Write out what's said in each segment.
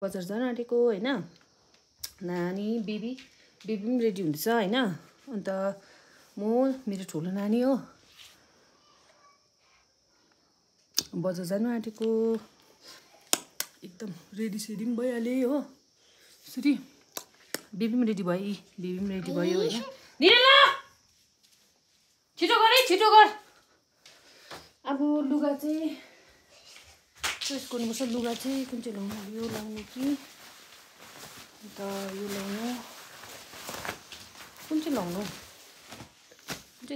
बजार जान आँटेको हैन नानी बेबी पनि रेडी हुँदैछ हैन अन्त म मेरो ठुलो नानी हो बजार जान आँटेको एकदम रेडी सेडी पनि भइहाले हो यसरी बेबी पनि रेडी भयो हैन निरला छिटो गर अब लुगा चाहिँ चोइस गर्नुपर्छ लुगा चाहिँ कुन चाहिँ लाउनु यो लाउनु कि अन्त यो लाउनु कुन चाहिँ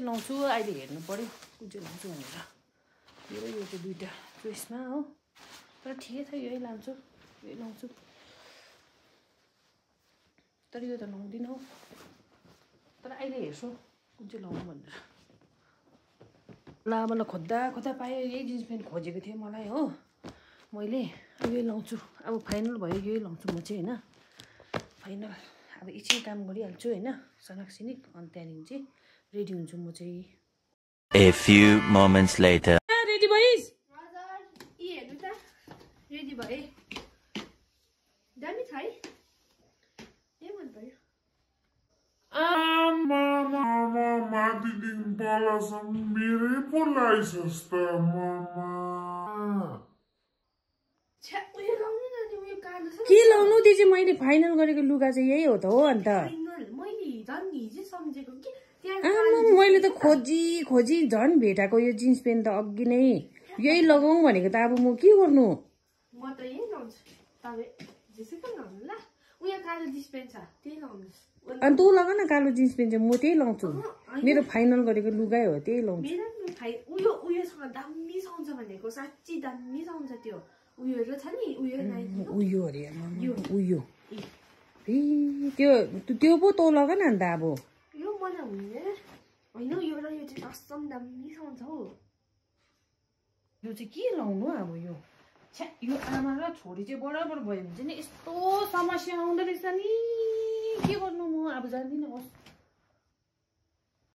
लाउँछु अहिले हेर्नु पर्यो कुन चाहिँ लाउँछु भनेर यो चाहिँ दुईटा चोइसमा हो तर ठिकै छ यही लाउँछु तर यो त लाउँदिन हौ तर अहिले हेर्छु कुन चाहिँ लाउनु भनेर ला मलाई खोज्दा पाएँ यही जिन्स प्यान्ट खोजेको थिएँ मलाई हो मैले अब यही लाउँछु अब फाइनल भयो यही लाउँछु म चाहिँ हैन फाइनल अब एकछिन काम गरिहाल्छु हैन सनाकसिनिक अनि त्यहाँदेखि चाहिँ रेडी हुन्छु म चाहिँ A few moments later ready भइस् हजुर यी हेर्नु त रेडी भए दामी छ है के मन पर्यो माथिदेखि तलसम्म मेरै पो लाइसस् त मामा के लाउनु त्यो चाहिँ मैले फाइनल गरेको लुगा चाहिँ यही हो त हो अन्त मैले त खोजी झन् भेटाएको यो जिन्स प्यान्ट त अघि नै यही लगाउँ भनेको त अब म के गर्नु अनि तँ लगा न कालो जिन्स प्यान्ट चाहिँ म त्यही लाउँछु मेरो फाइनल गरेको लुगै हो त्यही लाउँछु उयो अरे उयो त्यो पो तँ लगा न अन्त अब यो मलाई हुँदैन हैन यो र यो चाहिँ कस्टम दामी साउन्ड छ हौ यो चाहिँ के लाउनु अब यो छ्या यो आमा र छोरी चाहिँ बराबर भयो भने चाहिँ नि यस्तो समस्या आउँदो रहेछ नि के गर्नु म अब जान्दिनँ